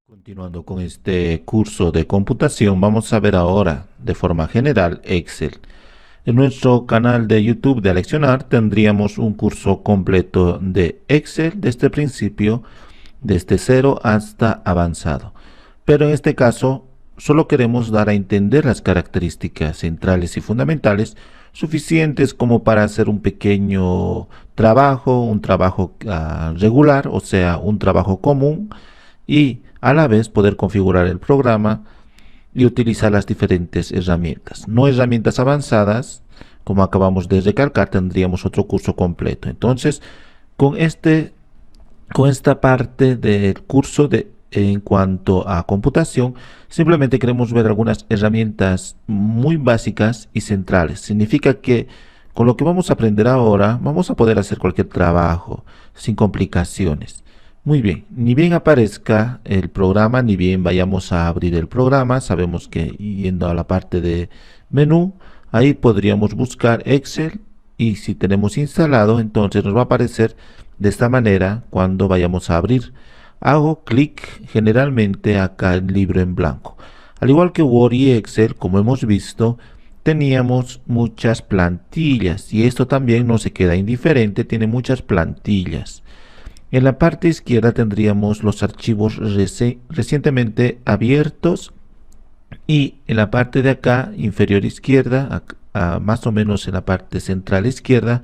Continuando con este curso de computación, vamos a ver ahora de forma general Excel. En nuestro canal de YouTube de Aleccionar tendríamos un curso completo de Excel desde el principio, desde cero hasta avanzado. Pero en este caso solo queremos dar a entender las características centrales y fundamentales suficientes como para hacer un pequeño trabajo, un trabajo regular, o sea, un trabajo común, y a la vez poder configurar el programa y utilizar las diferentes herramientas. No herramientas avanzadas, como acabamos de recalcar, tendríamos otro curso completo. Entonces, con esta parte del curso en cuanto a computación, simplemente queremos ver algunas herramientas muy básicas y centrales. Significa que con lo que vamos a aprender ahora, vamos a poder hacer cualquier trabajo sin complicaciones. Muy bien, ni bien aparezca el programa, ni bien vayamos a abrir el programa, sabemos que yendo a la parte de menú, ahí podríamos buscar Excel, y si tenemos instalado, entonces nos va a aparecer de esta manera cuando vayamos a abrir. Hago clic generalmente acá en libro en blanco. Al igual que Word y Excel, como hemos visto, teníamos muchas plantillas, y esto también no se queda indiferente, tiene muchas plantillas. En la parte izquierda tendríamos los archivos recientemente abiertos, y en la parte de acá inferior izquierda, más o menos en la parte central izquierda,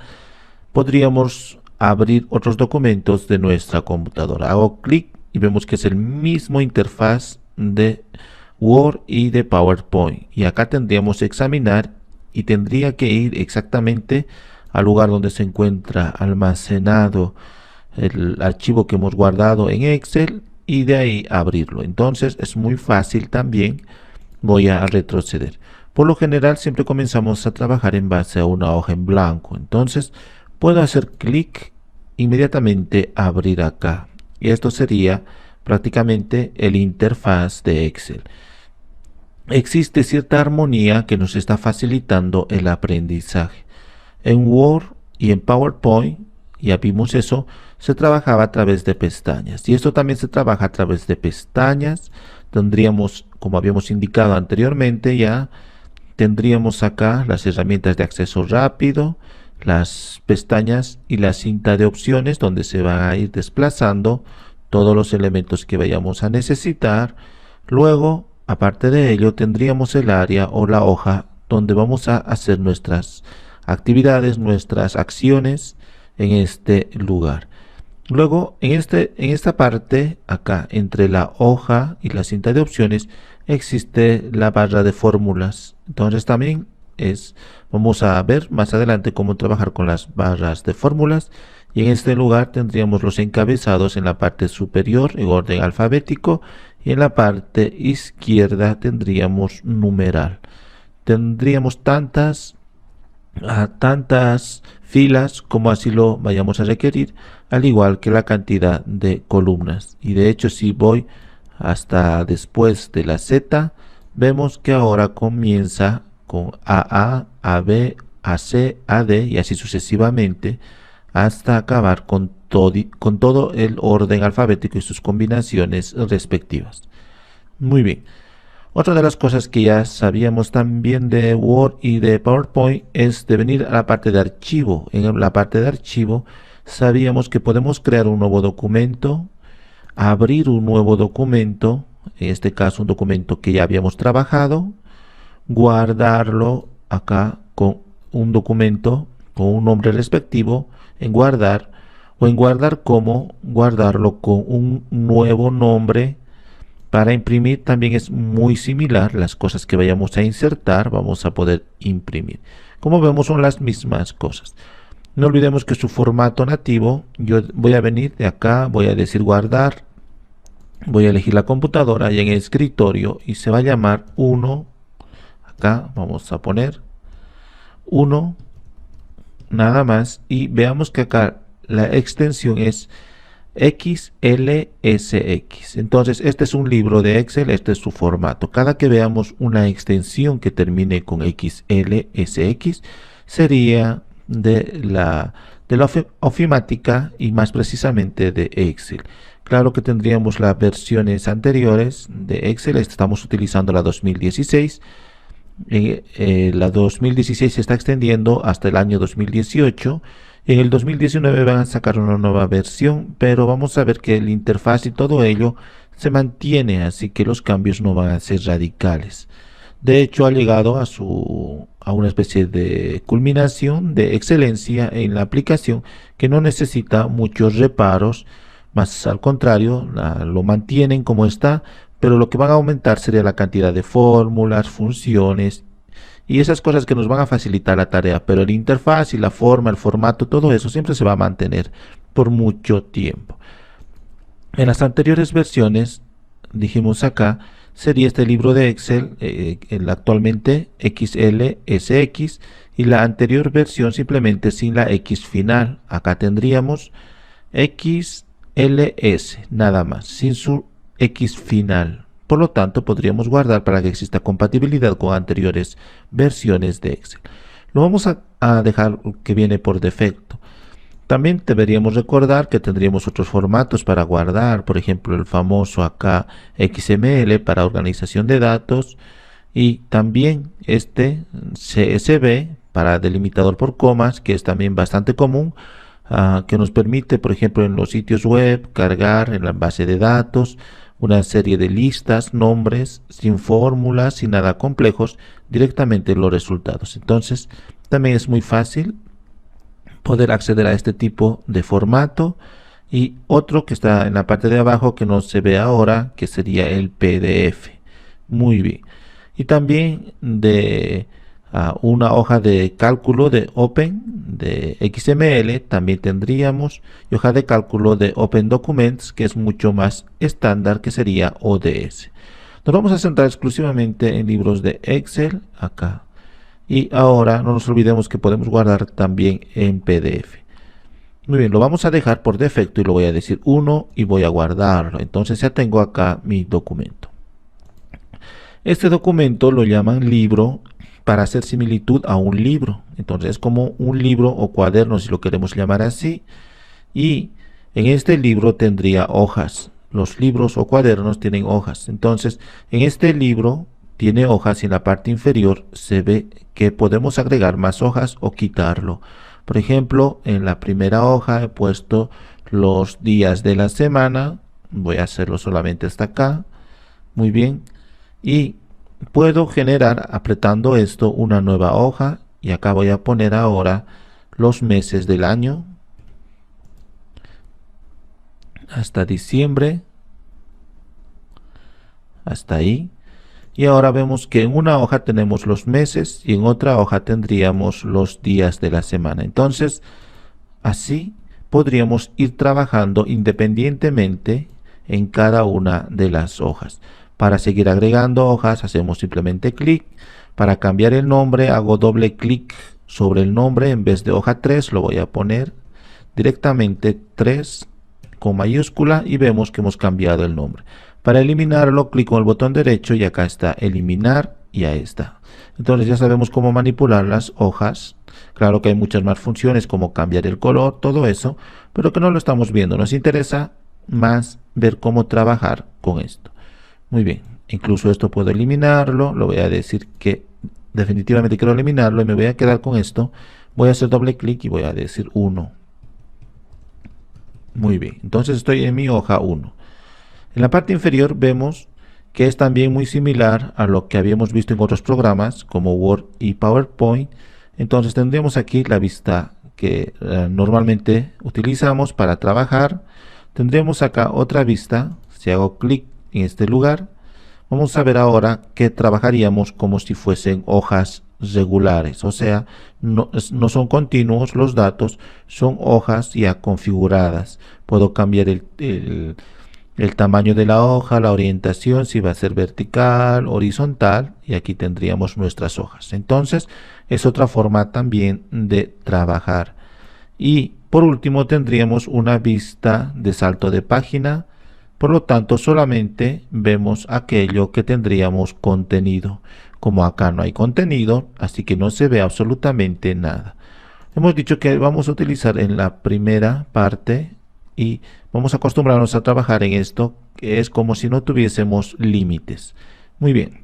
podríamos abrir otros documentos de nuestra computadora. Hago clic y vemos que es el mismo interfaz de Word y de PowerPoint, y acá tendríamos examinar, y tendría que ir exactamente al lugar donde se encuentra almacenado el archivo que hemos guardado en Excel, y de ahí abrirlo. Entonces es muy fácil también. Voy a retroceder. Por lo general siempre comenzamos a trabajar en base a una hoja en blanco. Entonces puedo hacer clic inmediatamente a abrir acá, y esto sería prácticamente el interfaz de Excel. Existe cierta armonía que nos está facilitando el aprendizaje. En Word y en PowerPoint, ya vimos eso, se trabajaba a través de pestañas, y esto también se trabaja a través de pestañas. Tendríamos, como habíamos indicado anteriormente, ya tendríamos acá las herramientas de acceso rápido, las pestañas y la cinta de opciones, donde se van a ir desplazando todos los elementos que vayamos a necesitar. Luego, aparte de ello, tendríamos el área o la hoja donde vamos a hacer nuestras actividades, nuestras acciones en este lugar. Luego, en esta parte, acá, entre la hoja y la cinta de opciones, existe la barra de fórmulas. Entonces también vamos a ver más adelante cómo trabajar con las barras de fórmulas. Y en este lugar tendríamos los encabezados en la parte superior en orden alfabético, y en la parte izquierda tendríamos numeral. Tendríamos tantas filas como así lo vayamos a requerir, al igual que la cantidad de columnas. Y de hecho, si voy hasta después de la Z, vemos que ahora comienza con AA, AB, AC, AD, y así sucesivamente hasta acabar con todo el orden alfabético y sus combinaciones respectivas. Muy bien. Otra de las cosas que ya sabíamos también de Word y de PowerPoint es de venir a la parte de archivo. En la parte de archivo sabíamos que podemos crear un nuevo documento, abrir un nuevo documento, en este caso un documento que ya habíamos trabajado, guardarlo acá con un documento con un nombre respectivo, en guardar, o en guardar como, guardarlo con un nuevo nombre. Para imprimir también es muy similar, las cosas que vayamos a insertar vamos a poder imprimir. Como vemos, son las mismas cosas. No olvidemos que su formato nativo, yo voy a venir de acá, voy a decir guardar, voy a elegir la computadora y en el escritorio, y se va a llamar 1, acá vamos a poner 1, nada más, y veamos que acá la extensión es XLSX. Entonces este es un libro de Excel, este es su formato. Cada que veamos una extensión que termine con XLSX, sería de la ofimática, y más precisamente de Excel. Claro que tendríamos las versiones anteriores de Excel. Estamos utilizando la 2016. La 2016 se está extendiendo hasta el año 2018. En el 2019 van a sacar una nueva versión, pero vamos a ver que la interfaz y todo ello se mantiene, así que los cambios no van a ser radicales. De hecho, ha llegado a una especie de culminación de excelencia en la aplicación que no necesita muchos reparos, más al contrario, lo mantienen como está, pero lo que van a aumentar sería la cantidad de fórmulas, funciones y esas cosas que nos van a facilitar la tarea, pero la interfaz y la forma, el formato, todo eso siempre se va a mantener por mucho tiempo. En las anteriores versiones, dijimos acá, sería este libro de Excel, el actualmente XLSX, y la anterior versión simplemente sin la X final. Acá tendríamos XLS, nada más, sin su X final. Por lo tanto, podríamos guardar para que exista compatibilidad con anteriores versiones de Excel. Lo vamos a dejar que viene por defecto. También deberíamos recordar que tendríamos otros formatos para guardar, por ejemplo el famoso acá XML para organización de datos y también este CSV para delimitador por comas, que es también bastante común, que nos permite, por ejemplo, en los sitios web cargar en la base de datos una serie de listas, nombres, sin fórmulas, sin nada complejos, directamente los resultados. Entonces, también es muy fácil poder acceder a este tipo de formato. Y otro que está en la parte de abajo que no se ve ahora, que sería el PDF. Muy bien. Y también de una hoja de cálculo de Open de XML también tendríamos, y hoja de cálculo de Open Documents, que es mucho más estándar, que sería ODS. Nos vamos a centrar exclusivamente en libros de Excel acá. Y ahora no nos olvidemos que podemos guardar también en PDF. Muy bien, lo vamos a dejar por defecto y lo voy a decir 1 y voy a guardarlo. Entonces ya tengo acá mi documento. Este documento lo llaman libro para hacer similitud a un libro. Entonces es como un libro o cuaderno, si lo queremos llamar así. Y en este libro tendría hojas. Los libros o cuadernos tienen hojas. Entonces en este libro tiene hojas y en la parte inferior se ve que podemos agregar más hojas o quitarlo. Por ejemplo, en la primera hoja he puesto los días de la semana. Voy a hacerlo solamente hasta acá. Muy bien. Y puedo generar, apretando esto, una nueva hoja. Y acá voy a poner ahora los meses del año. Hasta diciembre. Hasta ahí. Y ahora vemos que en una hoja tenemos los meses y en otra hoja tendríamos los días de la semana. Entonces, así podríamos ir trabajando independientemente en cada una de las hojas. Para seguir agregando hojas, hacemos simplemente clic. Para cambiar el nombre, hago doble clic sobre el nombre. En vez de hoja 3, lo voy a poner directamente 3 con mayúscula y vemos que hemos cambiado el nombre. Para eliminarlo, clic con el botón derecho y acá está eliminar y ahí está. Entonces ya sabemos cómo manipular las hojas. Claro que hay muchas más funciones como cambiar el color, todo eso, pero que no lo estamos viendo. Nos interesa más ver cómo trabajar con esto. Muy bien, incluso esto puedo eliminarlo. Lo voy a decir que definitivamente quiero eliminarlo y me voy a quedar con esto. Voy a hacer doble clic y voy a decir 1. Muy bien, entonces estoy en mi hoja 1. En la parte inferior vemos que es también muy similar a lo que habíamos visto en otros programas como Word y PowerPoint. Entonces tendríamos aquí la vista que normalmente utilizamos para trabajar. Tendremos acá otra vista. Si hago clic en este lugar, vamos a ver ahora que trabajaríamos como si fuesen hojas regulares, o sea, no son continuos los datos, son hojas ya configuradas. Puedo cambiar el tamaño de la hoja, la orientación, si va a ser vertical, horizontal, y aquí tendríamos nuestras hojas. Entonces es otra forma también de trabajar. Y por último tendríamos una vista de salto de página. Por lo tanto, solamente vemos aquello que tendríamos contenido. Como acá no hay contenido, así que no se ve absolutamente nada. Hemos dicho que vamos a utilizar en la primera parte y vamos a acostumbrarnos a trabajar en esto, que es como si no tuviésemos límites. Muy bien.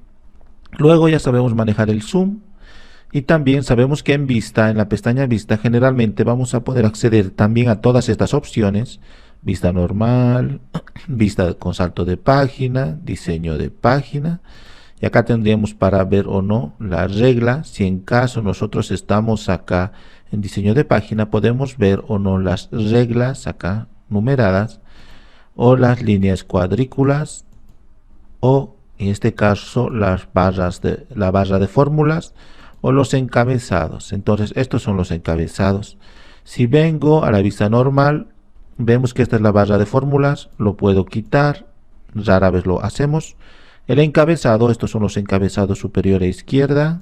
Luego ya sabemos manejar el zoom y también sabemos que en vista, en la pestaña vista, generalmente vamos a poder acceder también a todas estas opciones: vista normal, vista con salto de página, diseño de página. Y acá tendríamos para ver o no la regla. Si en caso nosotros estamos acá en diseño de página, podemos ver o no las reglas acá numeradas, o las líneas cuadrículas, o en este caso la barra de fórmulas, o los encabezados. Entonces estos son los encabezados. Si vengo a la vista normal, vemos que esta es la barra de fórmulas, lo puedo quitar, rara vez lo hacemos. El encabezado, estos son los encabezados superior e izquierda,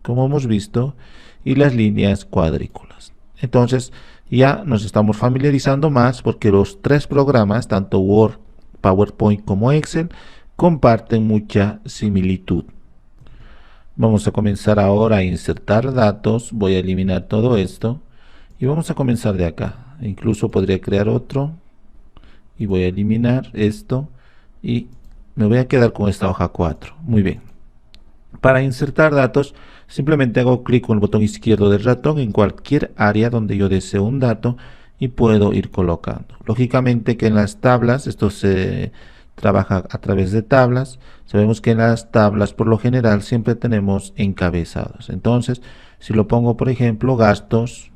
como hemos visto, y las líneas cuadrículas. Entonces ya nos estamos familiarizando más, porque los tres programas, tanto Word, PowerPoint como Excel, comparten mucha similitud. Vamos a comenzar ahora a insertar datos. Voy a eliminar todo esto y vamos a comenzar de acá. Incluso podría crear otro y voy a eliminar esto y me voy a quedar con esta hoja 4. Muy bien. Para insertar datos, simplemente hago clic con el botón izquierdo del ratón en cualquier área donde yo deseo un dato y puedo ir colocando. Lógicamente que en las tablas, esto se trabaja a través de tablas. Sabemos que en las tablas por lo general siempre tenemos encabezados. Entonces, si lo pongo por ejemplo gastos,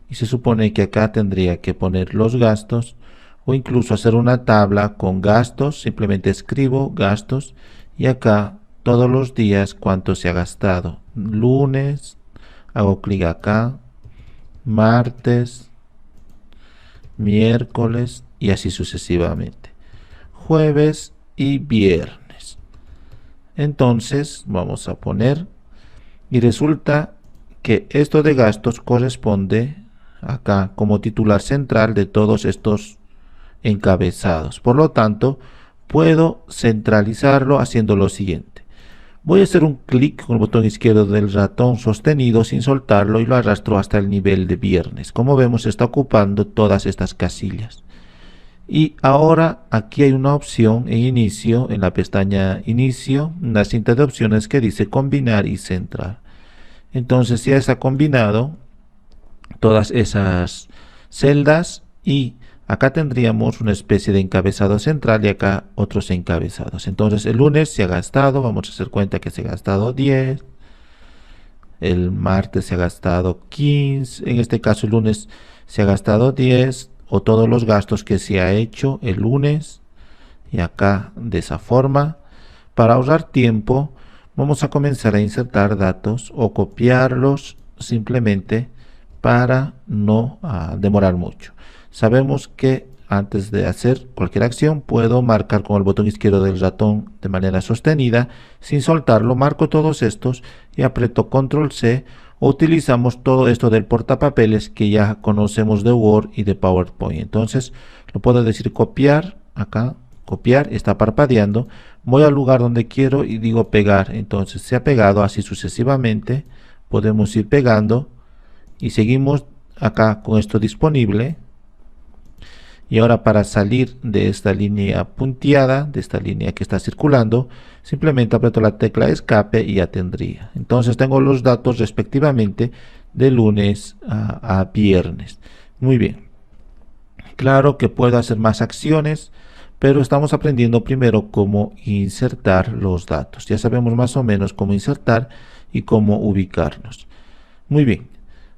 y se supone que acá tendría que poner los gastos, o incluso hacer una tabla con gastos, simplemente escribo gastos y acá todos los días cuánto se ha gastado. Lunes, hago clic acá, martes, miércoles y así sucesivamente. Jueves y viernes. Entonces vamos a poner, y resulta que esto de gastos corresponde acá como titular central de todos estos encabezados. Por lo tanto, puedo centralizarlo haciendo lo siguiente. Voy a hacer un clic con el botón izquierdo del ratón sostenido sin soltarlo y lo arrastro hasta el nivel de viernes. Como vemos, está ocupando todas estas casillas. Y ahora aquí hay una opción en inicio, en la pestaña inicio, una cinta de opciones que dice combinar y centrar. Entonces ya está combinado todas esas celdas y acá tendríamos una especie de encabezado central y acá otros encabezados. Entonces el lunes se ha gastado, vamos a hacer cuenta que se ha gastado 10, el martes se ha gastado 15, en este caso el lunes se ha gastado 10, o todos los gastos que se ha hecho el lunes, y acá de esa forma. Para ahorrar tiempo vamos a comenzar a insertar datos o copiarlos simplemente para no demorar mucho. Sabemos que antes de hacer cualquier acción puedo marcar con el botón izquierdo del ratón de manera sostenida, sin soltarlo, marco todos estos y aprieto control C, o utilizamos todo esto del portapapeles que ya conocemos de Word y de PowerPoint. Entonces lo puedo decir copiar, acá copiar, está parpadeando, voy al lugar donde quiero y digo pegar, entonces se ha pegado, así sucesivamente podemos ir pegando y seguimos acá con esto disponible. Y ahora para salir de esta línea punteada, de esta línea que está circulando, simplemente aprieto la tecla escape y ya tendría. Entonces tengo los datos respectivamente de lunes a viernes. Muy bien. Claro que puedo hacer más acciones, pero estamos aprendiendo primero cómo insertar los datos. Ya sabemos más o menos cómo insertar y cómo ubicarnos. Muy bien.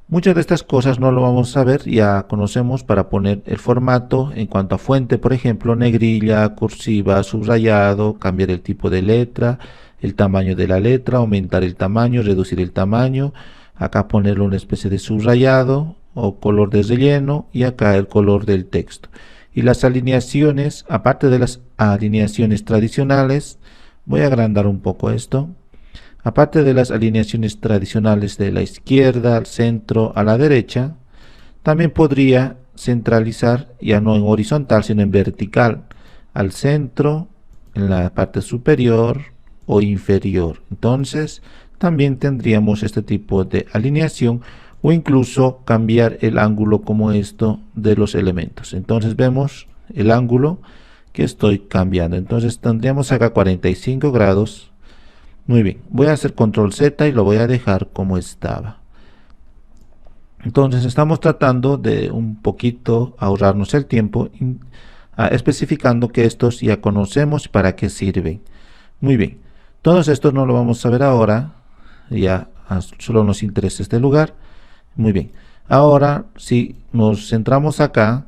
Muchas de estas cosas no lo vamos a ver, ya conocemos para poner el formato en cuanto a fuente, por ejemplo, negrilla, cursiva, subrayado, cambiar el tipo de letra, el tamaño de la letra, aumentar el tamaño, reducir el tamaño, acá ponerle una especie de subrayado o color de relleno y acá el color del texto. Y las alineaciones, aparte de las alineaciones tradicionales, voy a agrandar un poco esto. Aparte de las alineaciones tradicionales de la izquierda, al centro, a la derecha, también podría centralizar, ya no en horizontal, sino en vertical, al centro, en la parte superior o inferior. Entonces, también tendríamos este tipo de alineación, o incluso cambiar el ángulo como esto de los elementos. Entonces vemos el ángulo que estoy cambiando. Entonces tendríamos acá 45 grados. Muy bien, voy a hacer control Z y lo voy a dejar como estaba. Entonces estamos tratando de un poquito ahorrarnos el tiempo, especificando que estos ya conocemos para qué sirven. Muy bien, todos estos no lo vamos a ver ahora, ya solo nos interesa este lugar. Muy bien, ahora si nos centramos acá,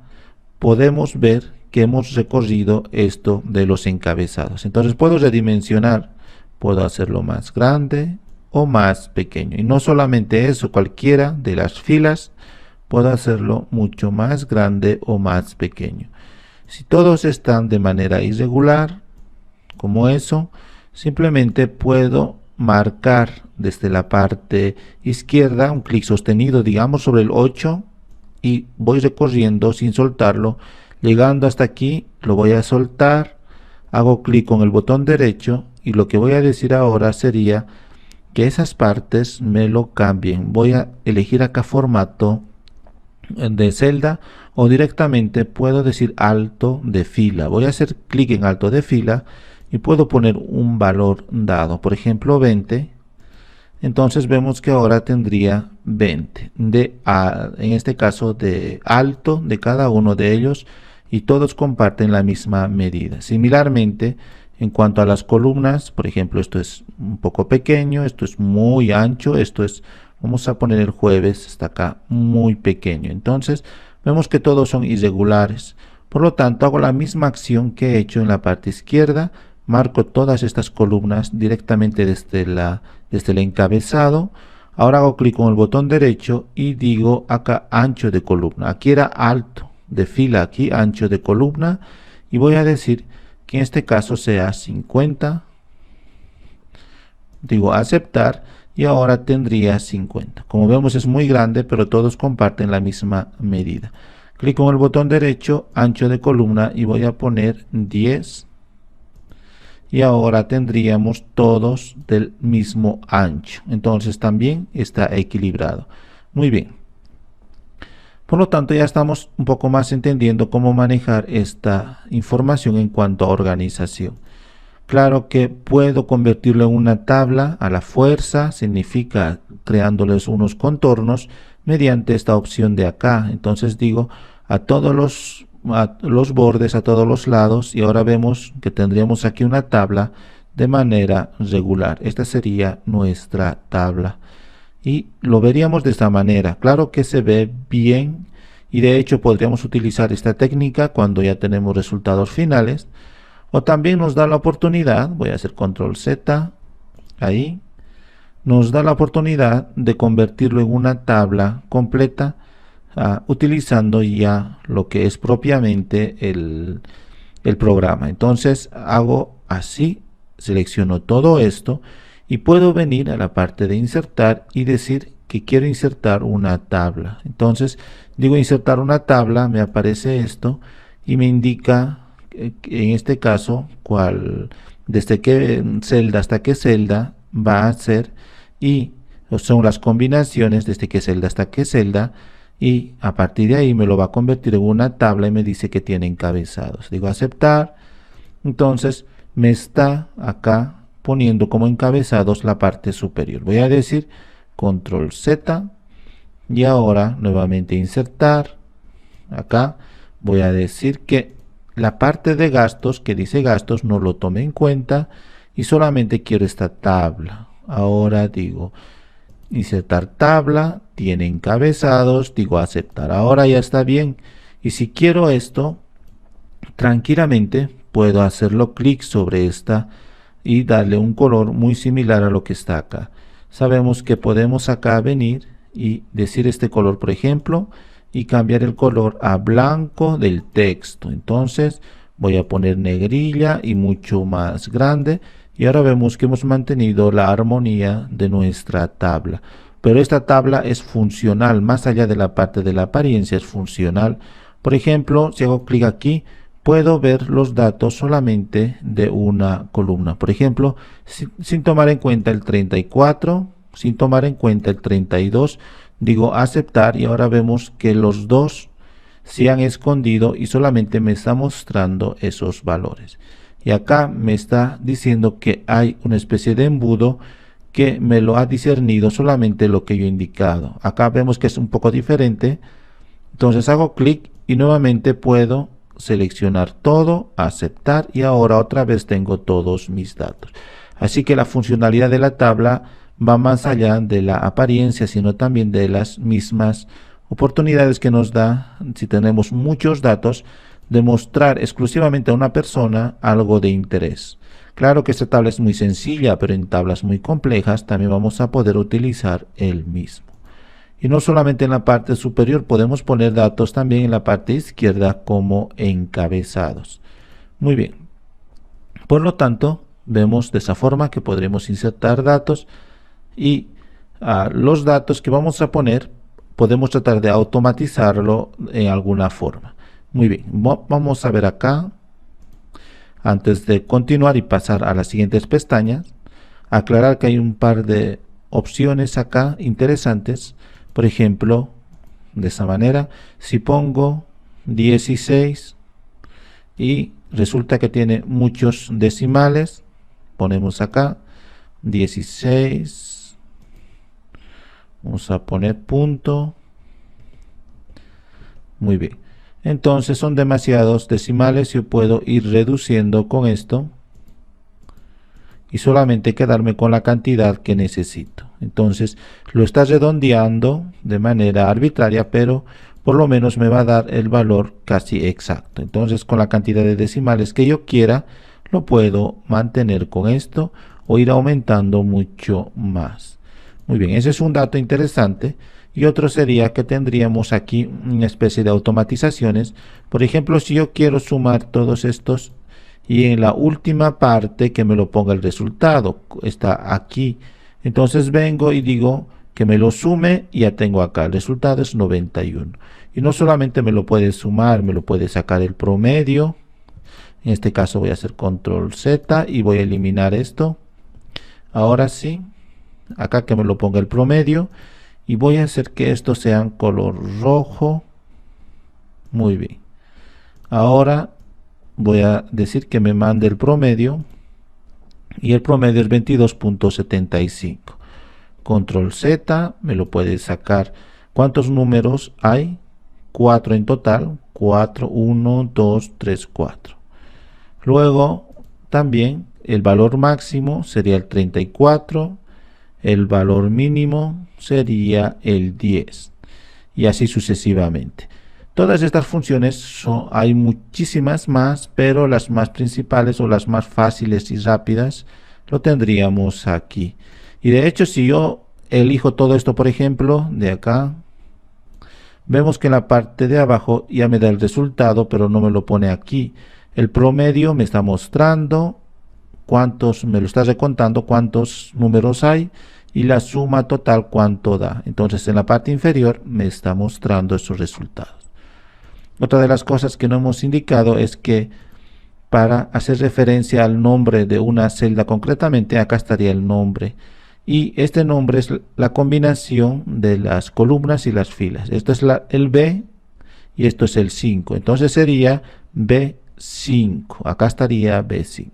podemos ver que hemos recorrido esto de los encabezados. Entonces puedo redimensionar, puedo hacerlo más grande o más pequeño, y no solamente eso, cualquiera de las filas puedo hacerlo mucho más grande o más pequeño. Si todos están de manera irregular como eso, simplemente puedo marcar desde la parte izquierda un clic sostenido, digamos sobre el 8, y voy recorriendo sin soltarlo, llegando hasta aquí, lo voy a soltar, hago clic con el botón derecho, y lo que voy a decir ahora sería que esas partes me lo cambien. Voy a elegir acá formato de celda, o directamente puedo decir alto de fila. Voy a hacer clic en alto de fila y puedo poner un valor dado, por ejemplo 20. Entonces vemos que ahora tendría 20 en este caso de alto de cada uno de ellos, y todos comparten la misma medida. Similarmente, en cuanto a las columnas, por ejemplo, esto es un poco pequeño, esto es muy ancho, esto es, vamos a poner el jueves, está acá muy pequeño. Entonces vemos que todos son irregulares. Por lo tanto, hago la misma acción que he hecho en la parte izquierda, marco todas estas columnas directamente desde el encabezado. Ahora hago clic con el botón derecho y digo acá ancho de columna. Aquí era alto de fila, aquí ancho de columna, y voy a decir que en este caso sea 50. Digo aceptar y ahora tendría 50. Como vemos es muy grande, pero todos comparten la misma medida. Clic con el botón derecho, ancho de columna, y voy a poner 10. Y ahora tendríamos todos del mismo ancho. Entonces también está equilibrado. Muy bien. Por lo tanto, ya estamos un poco más entendiendo cómo manejar esta información en cuanto a organización. Claro que puedo convertirlo en una tabla a la fuerza, significa creándoles unos contornos mediante esta opción de acá. Entonces digo a todos los bordes, a todos los lados, y ahora vemos que tendríamos aquí una tabla de manera regular. Esta sería nuestra tabla. Y lo veríamos de esta manera. Claro que se ve bien, y de hecho podríamos utilizar esta técnica cuando ya tenemos resultados finales, o también nos da la oportunidad, voy a hacer control Z, ahí, nos da la oportunidad de convertirlo en una tabla completa, utilizando ya lo que es propiamente el programa. Entonces hago así, selecciono todo esto, y puedo venir a la parte de insertar y decir que quiero insertar una tabla. Entonces digo insertar una tabla, me aparece esto y me indica en este caso desde qué celda hasta qué celda va a ser, y son las combinaciones desde qué celda hasta qué celda, y a partir de ahí me lo va a convertir en una tabla y me dice que tiene encabezados. Digo aceptar. Entonces me está acá poniendo como encabezados la parte superior. Voy a decir control Z y ahora nuevamente insertar. Acá voy a decir que la parte de gastos, que dice gastos, no lo tome en cuenta y solamente quiero esta tabla. Ahora digo insertar tabla, tiene encabezados, digo aceptar. Ahora ya está bien, y si quiero esto, tranquilamente puedo hacerlo clic sobre esta y darle un color muy similar a lo que está acá. Sabemos que podemos acá venir y decir este color, por ejemplo, y cambiar el color a blanco del texto. Entonces voy a poner negrilla y mucho más grande, y ahora vemos que hemos mantenido la armonía de nuestra tabla. Pero esta tabla es funcional, más allá de la parte de la apariencia, es funcional. Por ejemplo, si hago clic aquí, puedo ver los datos solamente de una columna. Por ejemplo, sin tomar en cuenta el 34, sin tomar en cuenta el 32, digo aceptar y ahora vemos que los dos se han escondido y solamente me está mostrando esos valores. Y acá me está diciendo que hay una especie de embudo que me lo ha discernido solamente lo que yo he indicado. Acá vemos que es un poco diferente. Entonces hago clic y nuevamente puedo seleccionar todo, aceptar y ahora otra vez tengo todos mis datos. Así que la funcionalidad de la tabla va más allá de la apariencia, sino también de las mismas oportunidades que nos da, si tenemos muchos datos, de mostrar exclusivamente a una persona algo de interés. Claro que esta tabla es muy sencilla, pero en tablas muy complejas también vamos a poder utilizar el mismo. Y no solamente en la parte superior, podemos poner datos también en la parte izquierda como encabezados. Muy bien. Por lo tanto, vemos de esa forma que podremos insertar datos y los datos que vamos a poner podemos tratar de automatizarlo en alguna forma. Muy bien, vamos a ver acá, antes de continuar y pasar a las siguientes pestañas, aclarar que hay un par de opciones acá interesantes. Por ejemplo, de esa manera, si pongo 16 y resulta que tiene muchos decimales, ponemos acá 16, vamos a poner punto, muy bien. Entonces son demasiados decimales, yo puedo ir reduciendo con esto y solamente quedarme con la cantidad que necesito. Entonces lo está redondeando de manera arbitraria, pero por lo menos me va a dar el valor casi exacto. Entonces con la cantidad de decimales que yo quiera, lo puedo mantener con esto o ir aumentando mucho más. Muy bien, ese es un dato interesante. Y otro sería que tendríamos aquí una especie de automatizaciones. Por ejemplo, si yo quiero sumar todos estos y en la última parte que me lo ponga el resultado, está aquí. Entonces vengo y digo que me lo sume y ya tengo acá. El resultado es 91. Y no solamente me lo puede sumar, me lo puede sacar el promedio. En este caso voy a hacer control Z y voy a eliminar esto. Ahora sí, acá que me lo ponga el promedio. Y voy a hacer que esto sea en color rojo. Muy bien. Ahora voy a decir que me mande el promedio. Y el promedio es 22.75. Control Z, me lo puede sacar. ¿Cuántos números hay? 4 en total. 4, 1, 2, 3, 4. Luego también el valor máximo sería el 34. El valor mínimo sería el 10 y así sucesivamente. Todas estas funciones hay muchísimas más, pero las más principales o las más fáciles y rápidas lo tendríamos aquí. Y de hecho, si yo elijo todo esto, por ejemplo, de acá, vemos que en la parte de abajo ya me da el resultado, pero no me lo pone aquí. El promedio me está mostrando cuántos, me lo está recontando cuántos números hay y la suma total cuánto da. Entonces en la parte inferior me está mostrando esos resultados. Otra de las cosas que no hemos indicado es que para hacer referencia al nombre de una celda concretamente, acá estaría el nombre. Y este nombre es la combinación de las columnas y las filas. Esto es el B y esto es el 5. Entonces sería B5. Acá estaría B5.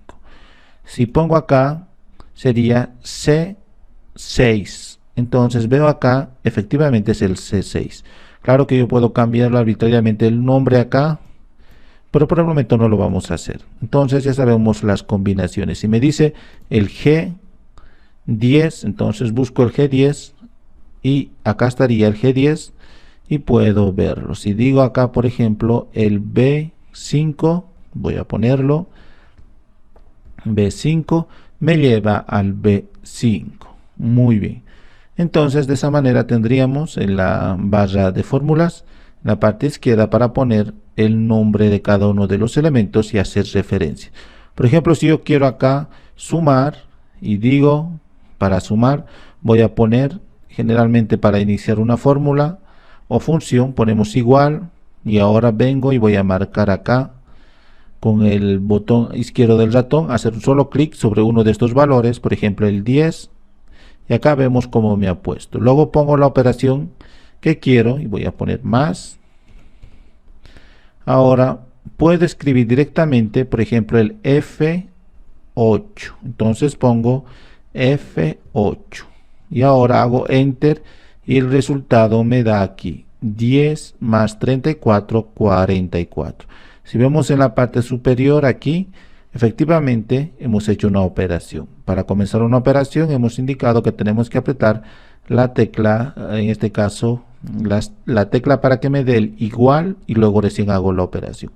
Si pongo acá, sería C6. Entonces veo acá, efectivamente es el C6. Claro que yo puedo cambiarlo arbitrariamente el nombre acá, pero por el momento no lo vamos a hacer. Entonces ya sabemos las combinaciones. Si me dice el G10, entonces busco el G10 y acá estaría el G10 y puedo verlo. Si digo acá, por ejemplo, el B5, voy a ponerlo, B5 me lleva al B5. Muy bien. Entonces de esa manera tendríamos en la barra de fórmulas, en la parte izquierda, para poner el nombre de cada uno de los elementos y hacer referencia. Por ejemplo, si yo quiero acá sumar y digo para sumar, voy a poner generalmente para iniciar una fórmula o función, ponemos igual y ahora vengo y voy a marcar acá con el botón izquierdo del ratón, hacer un solo clic sobre uno de estos valores, por ejemplo el 10, y acá vemos cómo me ha puesto. Luego pongo la operación que quiero y voy a poner más. Ahora puedo escribir directamente, por ejemplo, el F8. Entonces pongo F8 y ahora hago Enter y el resultado me da aquí 10 más 34, 44. Si vemos en la parte superior aquí, efectivamente hemos hecho una operación. Para comenzar una operación hemos indicado que tenemos que apretar la tecla, en este caso la tecla para que me dé el igual y luego recién hago la operación.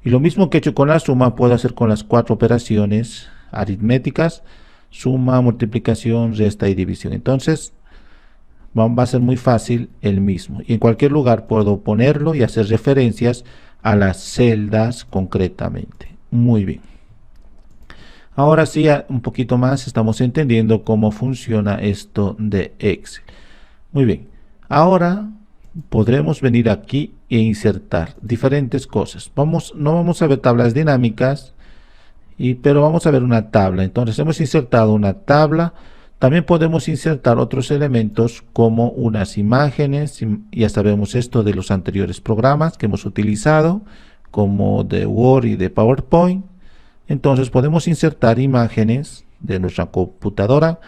Y lo mismo que he hecho con la suma puedo hacer con las 4 operaciones aritméticas: suma, multiplicación, resta y división. Entonces va a ser muy fácil el mismo, y en cualquier lugar puedo ponerlo y hacer referencias a las celdas concretamente. Muy bien. Ahora sí, un poquito más estamos entendiendo cómo funciona esto de Excel. Muy bien. Ahora podremos venir aquí e insertar diferentes cosas. No vamos a ver tablas dinámicas, pero vamos a ver una tabla. Entonces hemos insertado una tabla. También podemos insertar otros elementos como unas imágenes. Ya sabemos esto de los anteriores programas que hemos utilizado, como de Word y de PowerPoint. Entonces podemos insertar imágenes de nuestra computadora,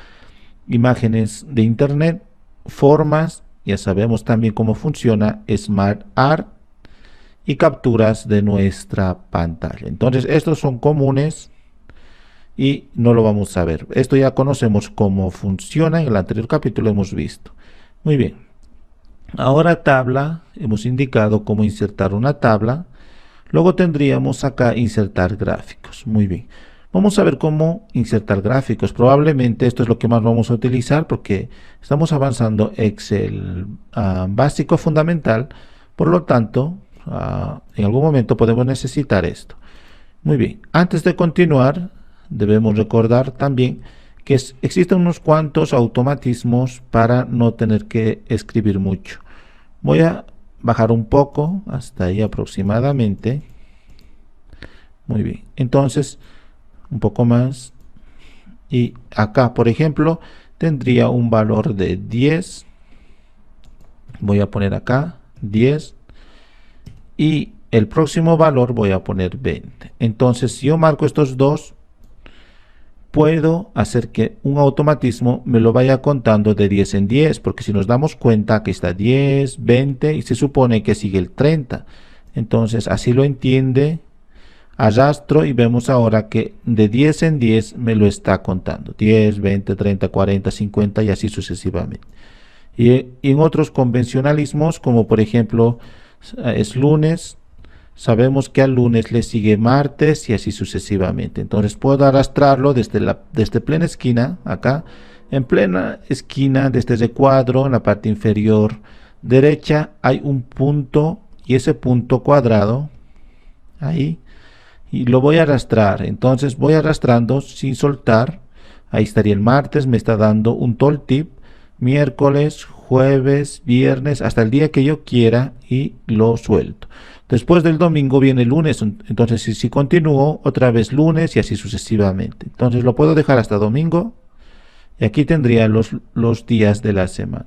imágenes de internet, formas. Ya sabemos también cómo funciona SmartArt y capturas de nuestra pantalla. Entonces estos son comunes y no lo vamos a ver. Esto ya conocemos cómo funciona, en el anterior capítulo hemos visto. Muy bien. Ahora tabla, hemos indicado cómo insertar una tabla. Luego tendríamos acá insertar gráficos. Muy bien. Vamos a ver cómo insertar gráficos. Probablemente esto es lo que más vamos a utilizar porque estamos avanzando Excel básico fundamental. Por lo tanto, en algún momento podemos necesitar esto. Muy bien. Antes de continuar, debemos recordar también que existen unos cuantos automatismos para no tener que escribir mucho. Voy a bajar un poco hasta ahí aproximadamente. Muy bien. Entonces, un poco más, y acá por ejemplo tendría un valor de 10. Voy a poner acá 10 y el próximo valor voy a poner 20. Entonces si yo marco estos dos, puedo hacer que un automatismo me lo vaya contando de 10 en 10, porque si nos damos cuenta aquí está 10, 20 y se supone que sigue el 30. Entonces así lo entiende. Arrastro y vemos ahora que de 10 en 10 me lo está contando. 10, 20, 30, 40, 50 y así sucesivamente. Y en otros convencionalismos, como por ejemplo es lunes, sabemos que al lunes le sigue martes y así sucesivamente. Entonces puedo arrastrarlo desde plena esquina, acá, en plena esquina de este recuadro, en la parte inferior derecha hay un punto y ese punto cuadrado, ahí, y lo voy a arrastrar. Entonces voy arrastrando sin soltar. Ahí estaría el martes, me está dando un tooltip, miércoles, jueves, viernes, hasta el día que yo quiera y lo suelto. Después del domingo viene el lunes, entonces si continúo, otra vez lunes y así sucesivamente. Entonces lo puedo dejar hasta domingo y aquí tendría los días de la semana.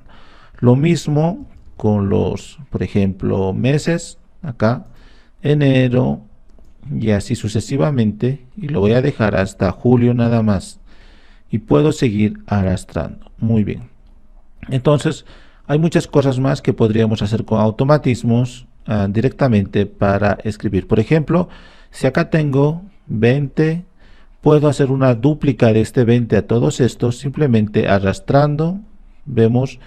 Lo mismo con los, por ejemplo, meses, acá, enero, y así sucesivamente, y lo voy a dejar hasta julio nada más y puedo seguir arrastrando. Muy bien. Entonces hay muchas cosas más que podríamos hacer con automatismos directamente para escribir. Por ejemplo, si acá tengo 20, puedo hacer una dúplica de este 20 a todos estos simplemente arrastrando. Vemos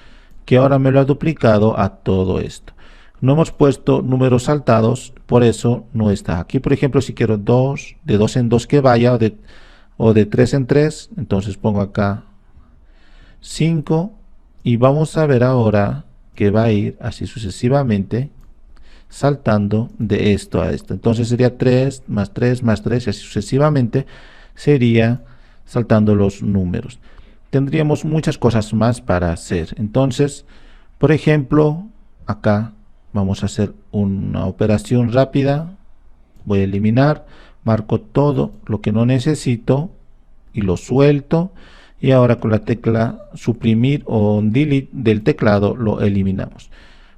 que ahora me lo ha duplicado a todo esto. No hemos puesto números saltados, por eso no está. Aquí, por ejemplo, si quiero 2, de 2 en 2 que vaya, o de 3 en 3, entonces pongo acá 5. Y vamos a ver ahora que va a ir así sucesivamente, saltando de esto a esto. Entonces sería 3 más 3 más 3 y así sucesivamente sería saltando los números. Tendríamos muchas cosas más para hacer. Entonces, por ejemplo, acá vamos a hacer una operación rápida. Voy a eliminar, marco todo lo que no necesito y lo suelto. y ahora con la tecla suprimir o delete del teclado lo eliminamos.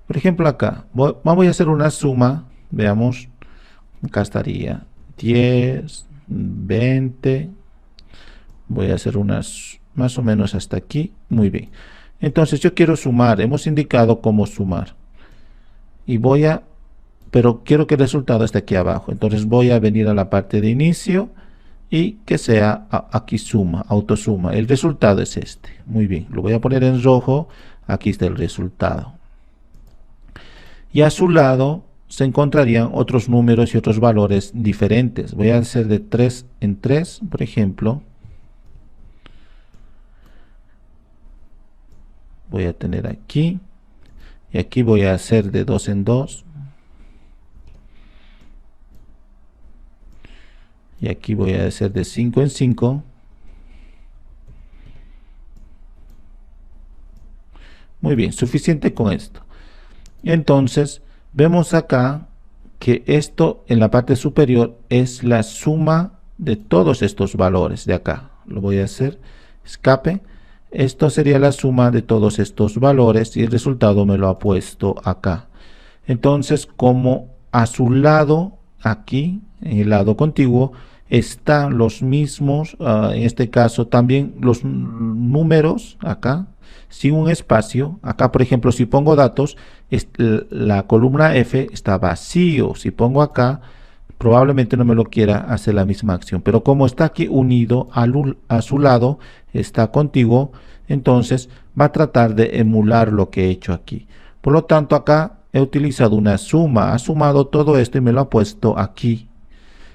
Por ejemplo, acá voy a hacer una suma, veamos, acá estaría 10, 20, voy a hacer unas más o menos hasta aquí. Muy bien, entonces yo quiero sumar, hemos indicado cómo sumar y pero quiero que el resultado esté aquí abajo, entonces voy a venir a la parte de inicio y que sea aquí suma, autosuma. El resultado es este. Muy bien, lo voy a poner en rojo. Aquí está el resultado. Y a su lado se encontrarían otros números y otros valores diferentes. Voy a hacer de 3 en 3, por ejemplo. Voy a tener aquí. Y aquí voy a hacer de 2 en 2. Y aquí voy a hacer de 5 en 5. Muy bien, suficiente con esto. Entonces, vemos acá que esto en la parte superior es la suma de todos estos valores de acá. Lo voy a hacer, escape. Esto sería la suma de todos estos valores y el resultado me lo ha puesto acá. Entonces, como a su lado, aquí, en el lado contiguo, están los mismos, en este caso también los números acá, sin un espacio. Acá, por ejemplo, si pongo datos, la columna F está vacío. Si pongo acá, probablemente no me lo quiera hacer la misma acción. Pero como está aquí unido a su lado, está contiguo, entonces va a tratar de emular lo que he hecho aquí. Por lo tanto, acá he utilizado una suma. Ha sumado todo esto y me lo ha puesto aquí.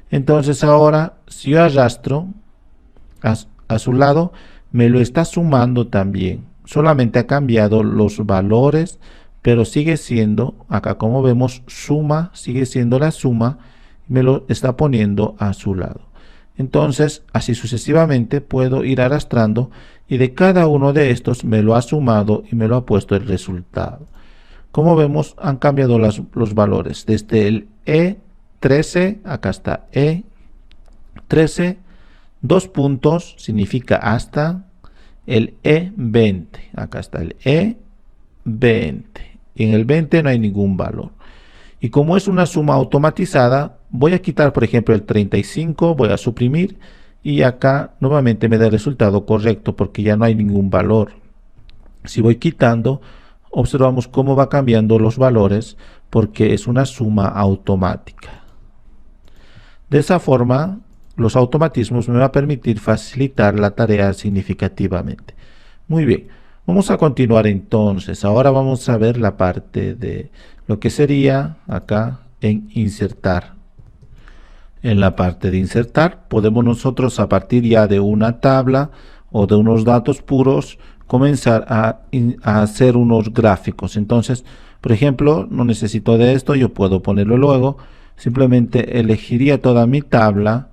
Entonces ahora, si yo arrastro a su lado, me lo está sumando también. Solamente ha cambiado los valores, pero sigue siendo, acá como vemos, suma, sigue siendo la suma, me lo está poniendo a su lado. Entonces, así sucesivamente puedo ir arrastrando y de cada uno de estos me lo ha sumado y me lo ha puesto el resultado. Como vemos, han cambiado los valores. Desde el E13, acá está E13, 2 puntos significa hasta, el E20, acá está el E20. En el 20 no hay ningún valor. Y como es una suma automatizada, voy a quitar, por ejemplo, el 35, voy a suprimir y acá nuevamente me da el resultado correcto porque ya no hay ningún valor. Si voy quitando, observamos cómo va cambiando los valores porque es una suma automática. De esa forma, los automatismos me van a permitir facilitar la tarea significativamente. Muy bien, vamos a continuar entonces. Ahora vamos a ver la parte de lo que sería acá en insertar. En la parte de insertar podemos nosotros, a partir ya de una tabla o de unos datos puros, comenzar a hacer unos gráficos. Entonces, por ejemplo, no necesito de esto, yo puedo ponerlo luego. Simplemente elegiría toda mi tabla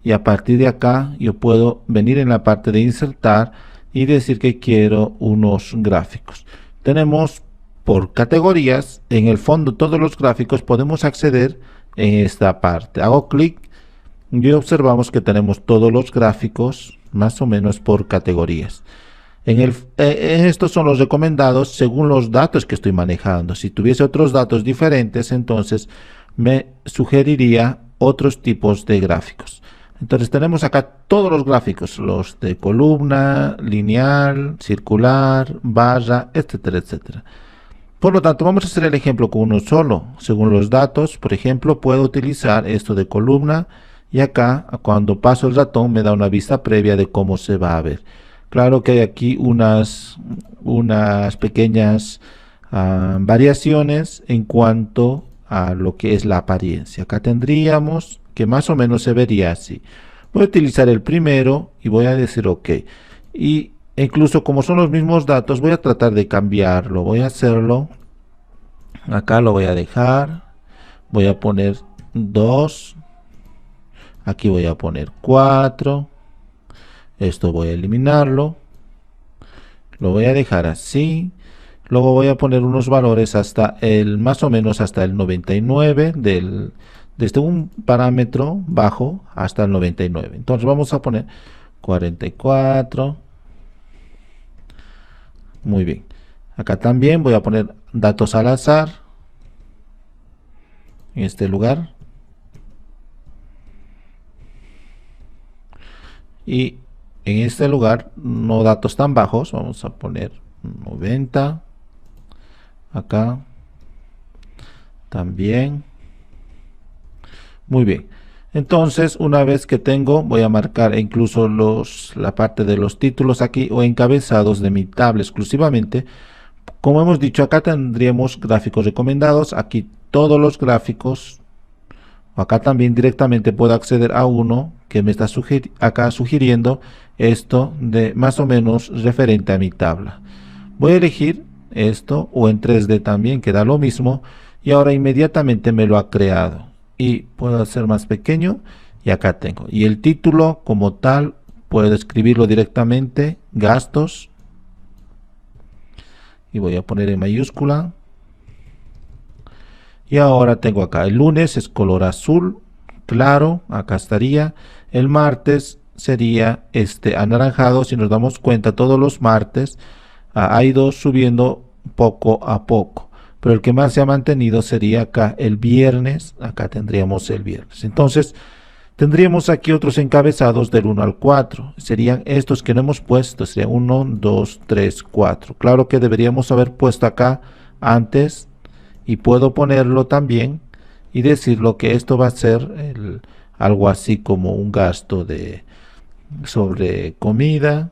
y a partir de acá yo puedo venir en la parte de insertar y decir que quiero unos gráficos. Tenemos por categorías, en el fondo todos los gráficos podemos acceder en esta parte. Hago clic y observamos que tenemos todos los gráficos más o menos por categorías. Estos son los recomendados según los datos que estoy manejando. Si tuviese otros datos diferentes, entonces me sugeriría otros tipos de gráficos. Entonces tenemos acá todos los gráficos, los de columna, lineal, circular, barra, etcétera, etcétera. Por lo tanto, vamos a hacer el ejemplo con uno solo. Según los datos, por ejemplo, puedo utilizar esto de columna y acá, cuando paso el ratón, me da una vista previa de cómo se va a ver. Claro que hay aquí unas pequeñas variaciones en cuanto a lo que es la apariencia. Acá tendríamos que más o menos se vería así. Voy a utilizar el primero y voy a decir OK. Y incluso como son los mismos datos, voy a tratar de cambiarlo. Voy a hacerlo. Acá lo voy a dejar. Voy a poner 2. Aquí voy a poner 4. Esto voy a eliminarlo. Lo voy a dejar así. Luego voy a poner unos valores hasta más o menos hasta el 99 desde un parámetro bajo hasta el 99. Entonces vamos a poner 44, Muy bien. Acá también voy a poner datos al azar en este lugar. Y en este lugar, no datos tan bajos, vamos a poner 90. Acá también. Muy bien. Entonces, una vez que tengo, voy a marcar incluso la parte de los títulos aquí o encabezados de mi tabla exclusivamente. Como hemos dicho, acá tendríamos gráficos recomendados. Aquí todos los gráficos. Acá también directamente puedo acceder a uno que me está acá sugiriendo esto de más o menos referente a mi tabla. Voy a elegir esto o en 3D también, que da lo mismo, y ahora inmediatamente me lo ha creado. Y puedo hacer más pequeño y acá tengo. Y el título como tal puedo escribirlo directamente, gastos, y voy a poner en mayúscula. Y ahora tengo acá, el lunes es color azul claro, acá estaría. El martes sería este anaranjado. Si nos damos cuenta, todos los martes ha ido subiendo poco a poco, pero el que más se ha mantenido sería acá el viernes. Acá tendríamos el viernes. Entonces tendríamos aquí otros encabezados del 1 al 4. Serían estos que no hemos puesto. Sería 1, 2, 3, 4. Claro que deberíamos haber puesto acá antes, y puedo ponerlo también y decirlo que esto va a ser algo así como un gasto sobre comida.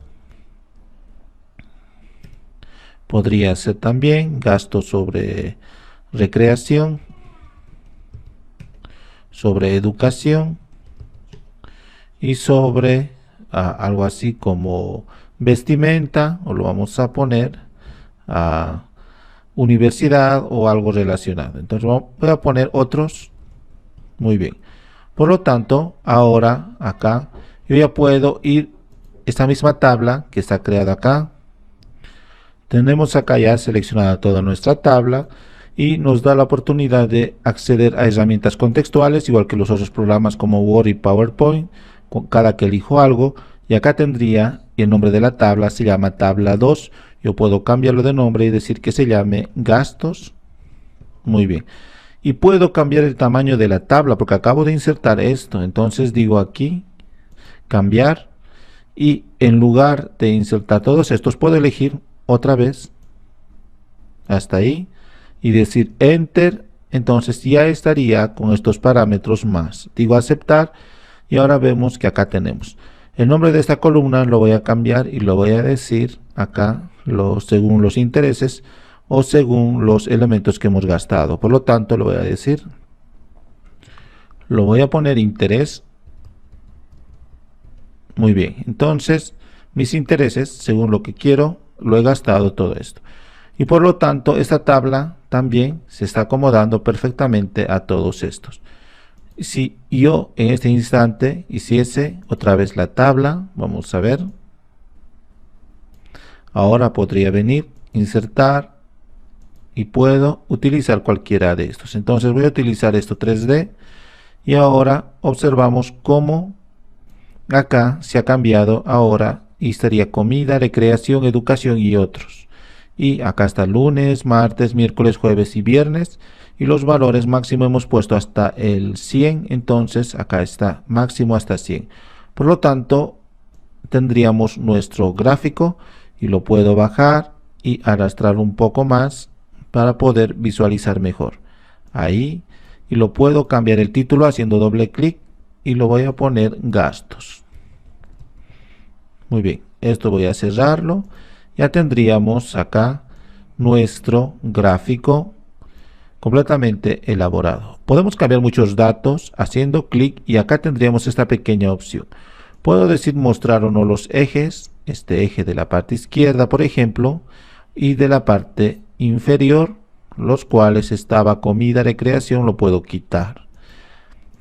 Podría ser también gasto sobre recreación, sobre educación y sobre algo así como vestimenta, o lo vamos a poner a universidad o algo relacionado. Entonces voy a poner otros. Muy bien. Por lo tanto, ahora acá yo ya puedo ir esta misma tabla que está creada acá. Tenemos acá ya seleccionada toda nuestra tabla y nos da la oportunidad de acceder a herramientas contextuales, igual que los otros programas como Word y PowerPoint. Con cada que elijo algo, y acá tendría, y el nombre de la tabla se llama tabla 2. Yo puedo cambiarlo de nombre y decir que se llame gastos. Muy bien. Y puedo cambiar el tamaño de la tabla porque acabo de insertar esto. Entonces digo aquí, cambiar, y en lugar de insertar todos estos, puedo elegir otra vez hasta ahí y decir enter. Entonces ya estaría con estos parámetros más. Digo aceptar y ahora vemos que acá tenemos el nombre de esta columna. Lo voy a cambiar y lo voy a decir acá según los intereses o según los elementos que hemos gastado. Por lo tanto, lo voy a decir, lo voy a poner interés. Muy bien, entonces mis intereses, según lo que quiero, lo he gastado todo esto. Y por lo tanto, esta tabla también se está acomodando perfectamente a todos estos. Si yo en este instante hiciese otra vez la tabla, vamos a ver. Ahora podría venir, insertar, y puedo utilizar cualquiera de estos. Entonces voy a utilizar esto 3D y ahora observamos cómo acá se ha cambiado ahora y estaría comida, recreación, educación y otros. Y acá está lunes, martes, miércoles, jueves y viernes, y los valores máximo hemos puesto hasta el 100. Entonces acá está máximo hasta 100. Por lo tanto, tendríamos nuestro gráfico y lo puedo bajar y arrastrar un poco más para poder visualizar mejor. Ahí, y lo puedo cambiar el título haciendo doble clic y lo voy a poner gastos. Muy bien, esto voy a cerrarlo. Ya tendríamos acá nuestro gráfico completamente elaborado. Podemos cambiar muchos datos haciendo clic y acá tendríamos esta pequeña opción. Puedo decir mostrar o no los ejes, este eje de la parte izquierda, por ejemplo, y de la parte inferior, los cuales estaba comida, recreación, lo puedo quitar.